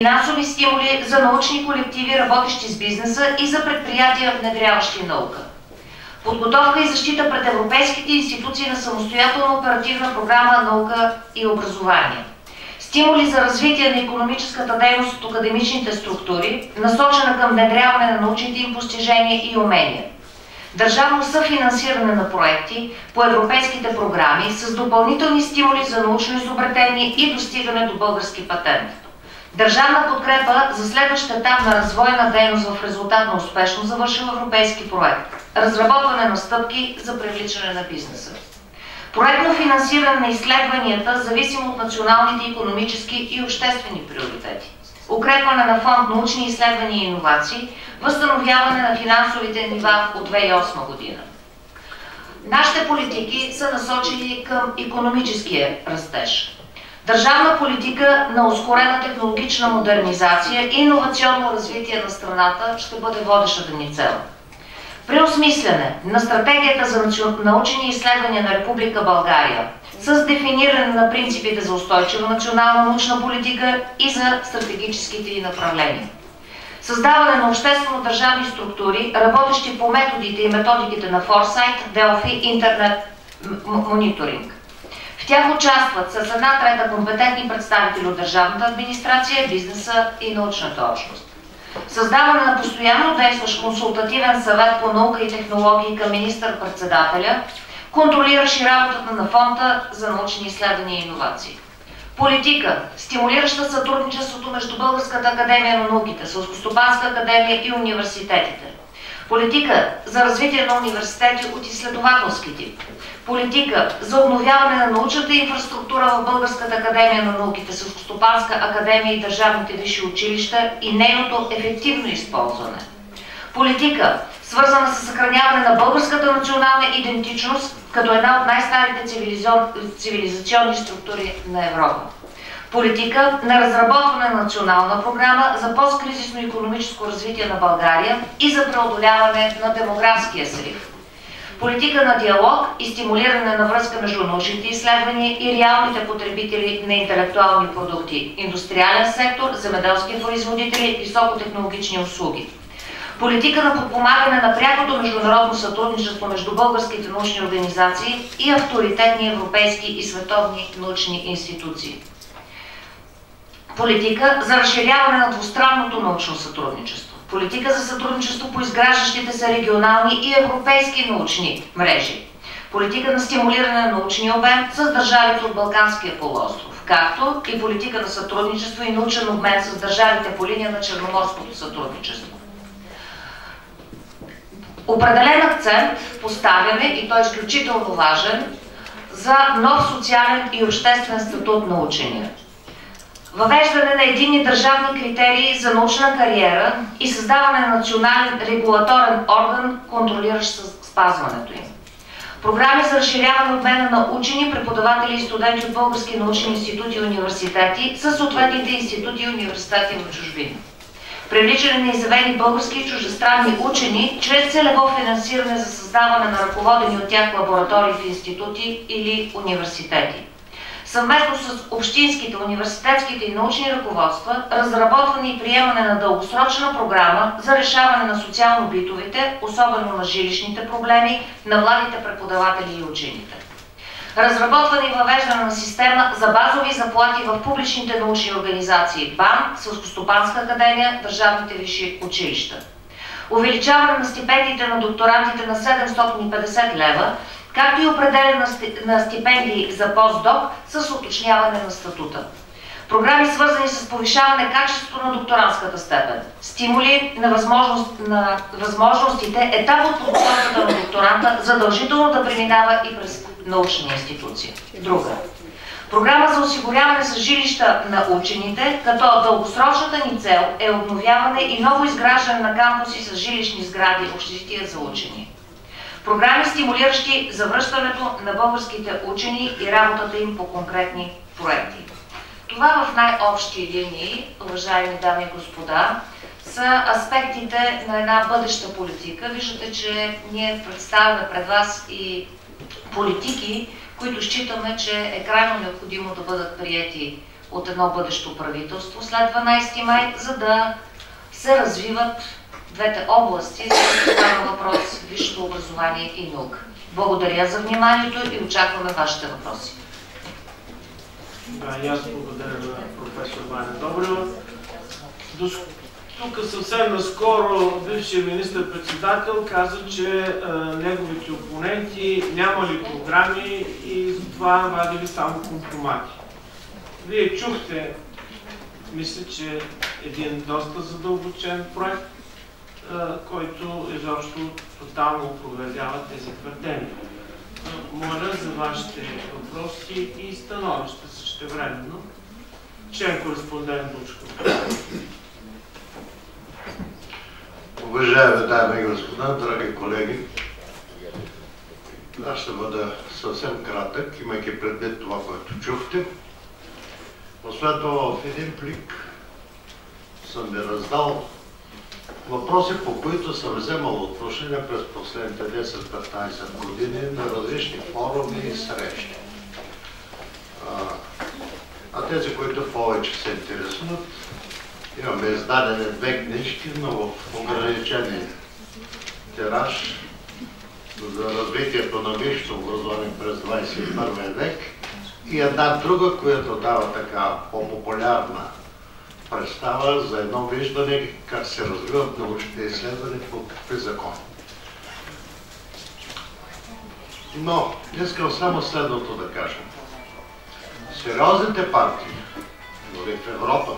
финансови стимули за научни колективи, работещи с бизнеса и за предприятия, внедряващи наука. Подготовка и защита пред европейските институции на самостоятелна оперативна програма наука и образование. Стимули за развитие на икономическата дейност от академичните структури, насочена към внедряване на научните им постижения и умения. Държавно съфинансиране на проекти по европейските програми с допълнителни стимули за научно изобретение и достигане до български патент. Държавна подкрепа за следващ етап на развойна дейност в резултат на успешно завършен европейски проект. Разработване на стъпки за привличане на бизнеса. Проектно финансиране на изследванията, зависимо от националните икономически и обществени приоритети. Укрепване на фонд научни изследвания и иновации, възстановяване на финансовите нива от 2008 година. Нашите политики са насочени към икономическия растеж. Държавна политика на ускорена технологична модернизация и иновационно развитие на страната ще бъде водещата ни цел. Преосмисляне на стратегията за научни изследвания на Република България с дефиниране на принципите за устойчива национална научна политика и за стратегическите й направления. Създаване на обществено-държавни структури, работещи по методите и методиките на Форсайт, Делфи, интернет мониторинг. В тях участват с 1/3 компетентни представители от държавната администрация, бизнеса и научната общност. Създаване на постоянно действащ консултативен съвет по наука и технологии към министър-председателя, контролиращи работата на Фонда за научни изследвания и иновации. Политика, стимулираща сътрудничеството между Българската академия на науките, Селскостопанска академия и университетите. Политика за развитие на университети от изследователски тип. Политика за обновяване на научната инфраструктура в Българската академия на науките, Селскостопанска академия и държавните висши училища и нейното ефективно използване. Политика, свързана с съхраняване на българската национална идентичност като една от най-старите цивилизационни структури на Европа. Политика на разработване на национална програма за посткризисно икономическо развитие на България и за преодоляване на демографския срив. Политика на диалог и стимулиране на връзка между научните изследвания и реалните потребители на интелектуални продукти, индустриален сектор, земеделски производители, високотехнологични услуги. Политика на подпомагане на прякото международно сътрудничество между българските научни организации и авторитетни европейски и световни научни институции. Политика за разширяване на двустранното научно сътрудничество. Политика за сътрудничество по изграждащите се регионални и европейски научни мрежи. Политика на стимулиране на научния обем с държавите от Балканския полуостров, както и политика на сътрудничество и научен обмен с държавите по линия на Черноморското сътрудничество. Определен акцент поставяме, и той е изключително важен, за нов социален и обществен статут на учения. Въвеждане на единни държавни критерии за научна кариера и създаване на национален регулаторен орган, контролиращ спазването им. Програми за разширяване обмена на учени, преподаватели и студенти от български научни институти и университети със съответните институти и университети в чужбина. Привличане на изявени български и чуждестранни учени чрез целево финансиране за създаване на ръководени от тях лаборатории в институти или университети. Съвместно с общинските, университетските и научни ръководства, разработване и приемане на дългосрочна програма за решаване на социално-битовите, особено на жилищните проблеми, на младите преподаватели и учените. Разработване и въвеждане на система за базови заплати в публичните научни организации БАН, Селскостопанска академия, държавните висши училища. Увеличаване на стипендиите на докторантите на 750 лева, както и определяне на стипендии за постдок с уточняване на статута. Програми, свързани с повишаване качеството на докторантската степен. Стимули на възможностите етап от подготовката на докторанта задължително да преминава и през научни институции. Друга. Програма за осигуряване с жилища на учените, като дългосрочната ни цел е обновяване и ново изграждане на кампуси с жилищни сгради, общежития за учени. Програми, стимулиращи завръщането на българските учени и работата им по конкретни проекти. Това в най-общи линии, уважаеми дами и господа, са аспектите на една бъдеща политика. Виждате, че ние представяме пред вас и политики, които считаме, че е крайно необходимо да бъдат приети от едно бъдещо правителство след 12 май, за да се развиват двете области, за които става въпрос – висшето образование и наука. Благодаря за вниманието и очакваме вашите въпроси. Да, и аз благодаря на професор Ваня Добрева. Тук съвсем наскоро бившият министър-председател каза, че неговите опоненти нямали програми и затова вадили само компромати. Вие чухте, мисля, че един доста задълбочен проект, който изобщо тотално опровергява тези твърдения. Моля за вашите въпроси и становища същевременно. Член кореспондент Бучков. Уважаеми дами и господа, драги колеги, аз ще бъда съвсем кратък, имайки предвид това, което чухте. Освен това, в един плик съм ви раздал въпроси, по които съм вземал отношение през последните 10-15 години на различни форуми и срещи. А тези, които повече се интересуват, имаме издадени 2 книжки, но в ограничени тираж за развитието на висшето образование през 21 век и една друга, която дава така по-популярна представа за едно виждане как се развиват научните изследвания по какви закони. Но искам само следното да кажа. Сериозните партии, дори в Европа,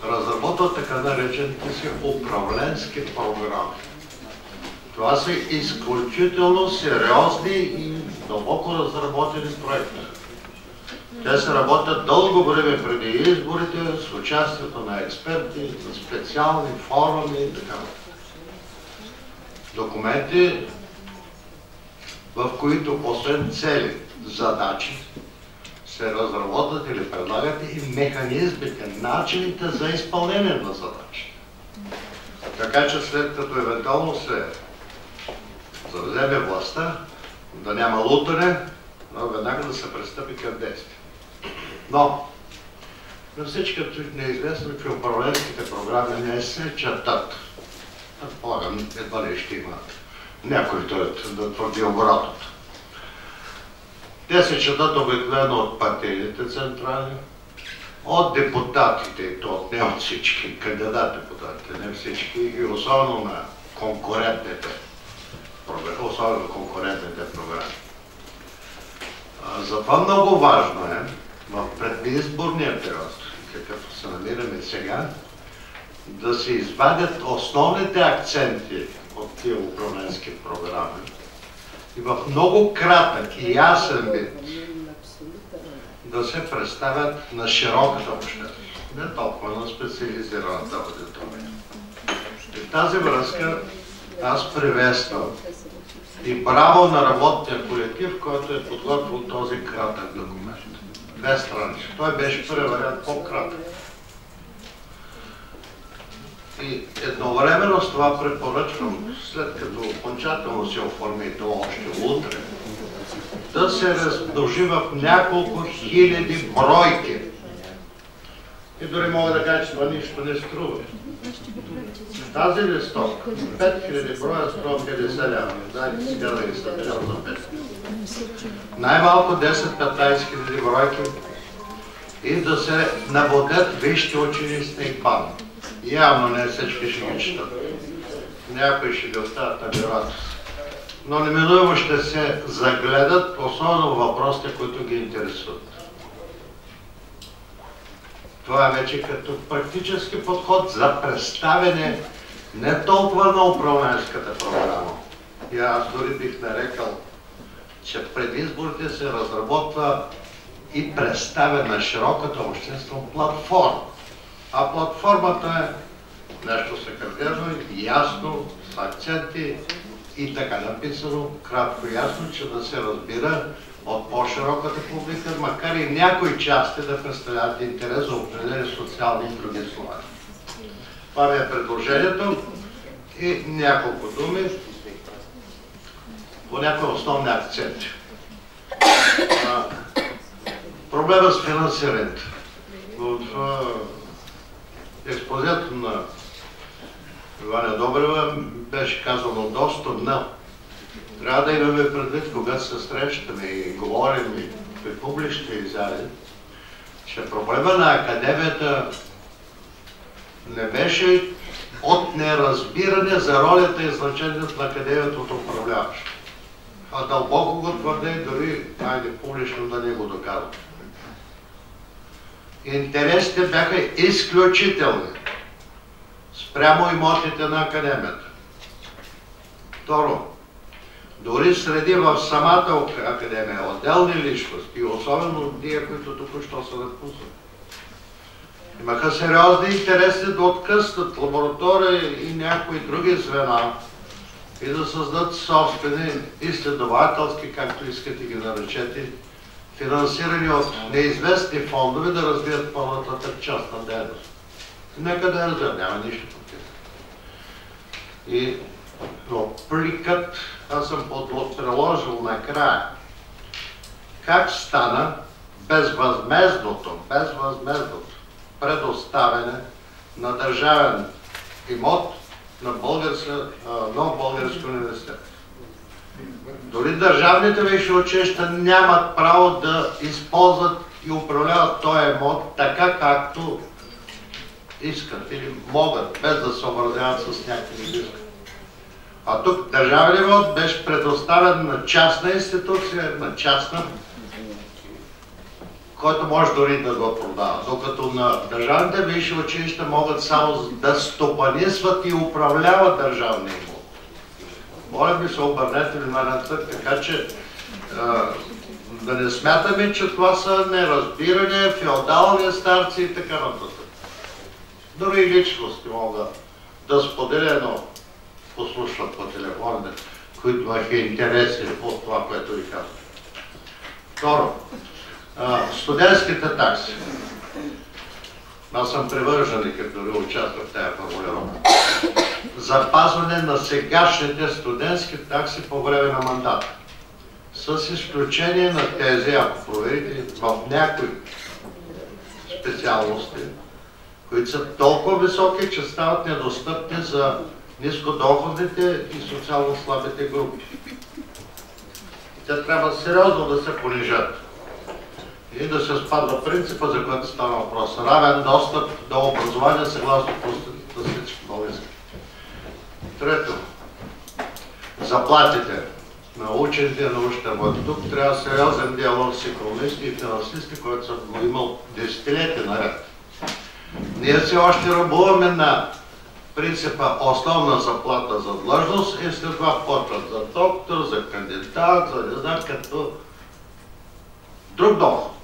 разработват така наречените си управленски програми. Това са изключително сериозни и дълбоко разработени проекти. Те се работят дълго време преди изборите, с участието на експерти, на специални форуми и така. Документи, в които освен цели, задачи, се разработват или предлагат и механизмите, начините за изпълнение на задачи. Така че след като евентуално се завземе властта, да няма лутане, но веднага да се пристъпи към действие. Но на всички не е известно, че управленските програми не се четат. Предполагам, едва ли ще има някой да твърди обратното. Те се четат обикновено от партийните централи, от депутатите, и то от не от всички, кандидат-депутатите, не всички, и особено на конкурентните програми. Затова много важно е в предизборния период, какъвто се намираме сега, да се извадят основните акценти от тия управленски програми и в много кратък и ясен вид да се представят на широката общественост, не толкова на специализираната аудитория. И в тази връзка аз приветствам и браво на работния колектив, който е подготвил този кратък документ. 2 страници. Той беше преварят по-кратък. И едновременно с това препоръчвам, след като окончателно се оформи то още утре, да се размножи в няколко хиляди бройки. И дори мога да кажа, че това нищо не струва. Тази листовка, 5000 броя струва 50 лева. Дайте сега да ги съберем за 5. Най-малко 10-15 хиляди бройки и да се наводят висшите училищни бани. Явно не всички ще ги четат. Някои ще ги оставят на бюрото. Но неминуемо ще се загледат, особено въпросите, които ги интересуват. Това е вече като практически подход за представяне не толкова на управленската програма. И аз дори бих нарекал, че пред изборите се разработва и представя на широката обществена платформа. А платформата е нещо съкратено, ясно, с акценти и така написано, кратко и ясно, че да се разбира от по-широката публика, макар и някои части да представляват интерес за определени социални и други слоеве. Това ми е предложението и няколко думи по някои основни акценти. Проблема с финансирането. В експозицията на Ваня Добрева беше казано доста, но трябва да имаме предвид, когато се срещаме и говорим и при публичните изяви, че проблема на академията не беше от неразбиране за ролята и значението на академията от управляващ. А дълбоко го твърде, дори айде публично да не го доказвам. Интересите бяха изключителни спрямо имотите на академията. Второ, дори среди в самата академия, отделни личности, особено ние, които току-що са напуснали, имаха сериозни интереси да откъснат лаборатория и някои други звена и да създадат собствени изследователски, както искате ги наречете, финансирани от неизвестни фондове да развият по-нататък частна дейност. Нека да развият, няма нищо против. И пликът, аз съм приложил накрая, как стана безвъзмездното предоставяне на държавен имот на нов български университет. Дори държавните висши училища нямат право да използват и управляват този имот така, както искат или могат, без да се образяват с някакви изисквания. А тук държавен имот беше предоставен на частна институция, на частна, който може дори да го продава. Докато на държавните висши училища могат само да стопанисват и управляват държавния имот. Моля ви се, обърнете внимание, така че да не смятаме, че това са неразбирания, феодални старци и така нататък. Дори и личности мога да споделя, но послушват по телефоните, които имаха интереси от това, което ви казвам. Второ, студентските такси. Аз съм привърженик, като дори участвах в тази формулировка. Запазване на сегашните студентски такси по време на мандата. С изключение на тези, ако проверите, в някои специалности, които са толкова високи, че стават недостъпни за нискодоходните и социално слабите групи. Те трябва сериозно да се понижат и да се спазва принципа, за който става въпрос. Равен достъп до образование съгласно Конституцията на всички български. Трето, заплатите на учените и научните работи. Тук трябва сериозен диалог с икономисти и финансисти, който съм го имал десетилетия наред. Ние все още ръбуваме на принципа основна заплата за длъжност и след това почват за доктор, за кандидат, за не знам като друг доход.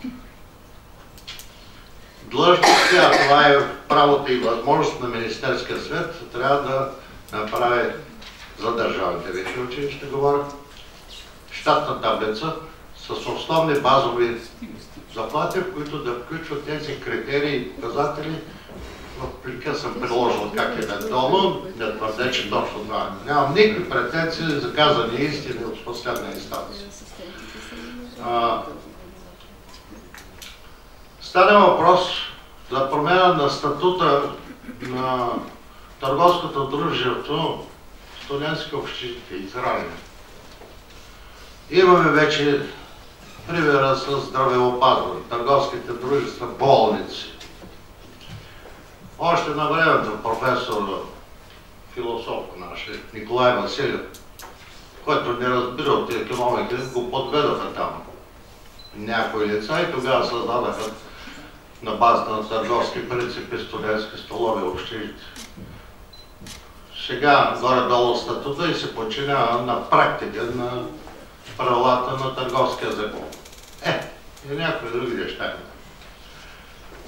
Длъжност, това е правото и възможност на Министерския съвет, трябва да направи за държавните висши училища, говоря, щатна таблица с основни базови заплати, в които да включват тези критерии и показатели. В плика съм приложил как е долу, не твърде, че точно това. Нямам никакви претенции за казани истини от последна инстанция. Стане въпрос за промяна на статута на търговското дружество студентски общежития Израил. Имаме вече примера с здравеопазване, търговските дружества, болници. Още на времето професор, философ наш, Николай Василев, който не разбира от икономика, го подведаха там някои лица и тогава създадаха на базата на търговски принципи студентски столови общежития. Сега горе-долу статута и се подчинява на практика на правилата на търговския закон. И някои други неща.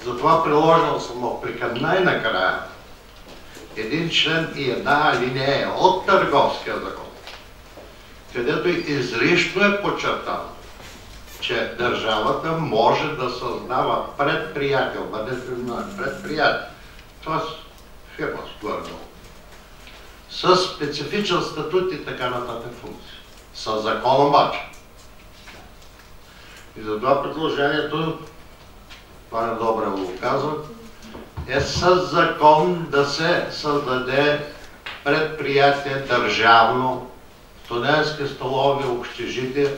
Затова приложил съм в плика най-накрая един член и една алинея от търговския закон, където изрично е подчертано, че държавата може да създава предприятие, т.е. фирма с горе-долу, с специфичен статут и така нататък функции. Със закон обаче. И затова предложението, това недобре го казвам, е със закон да се създаде предприятие държавно, студентски столови, общежития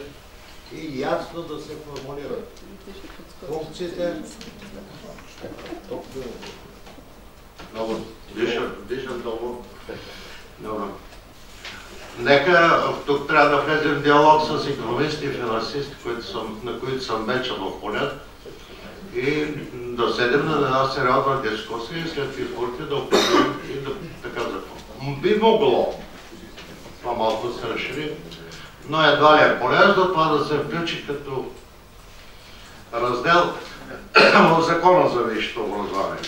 и ясно да се формулират функциите. Много дишам дълго. Добре. Нека тук трябва да влезем в диалог с икономисти и финансисти, на които съм вече в полет, и да седем на една сериозна дискусия и след изборите да определим и да така закон. Би могло, това малко да се разшири, но едва ли е полезно това да се включи като раздел в закона за висшето образование,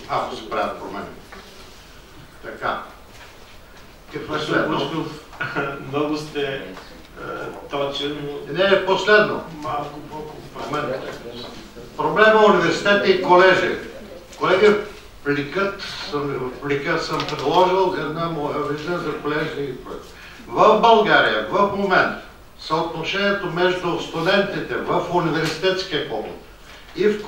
ако се правят промени. Така. Какво е следно? Много сте точен, но Не, последно. малко по-компактно. Проблема университети и колежи. Колеги, в плика съм предложил една моя визия за колежи. В България, в момента, съотношението между студентите в университетския клуб и в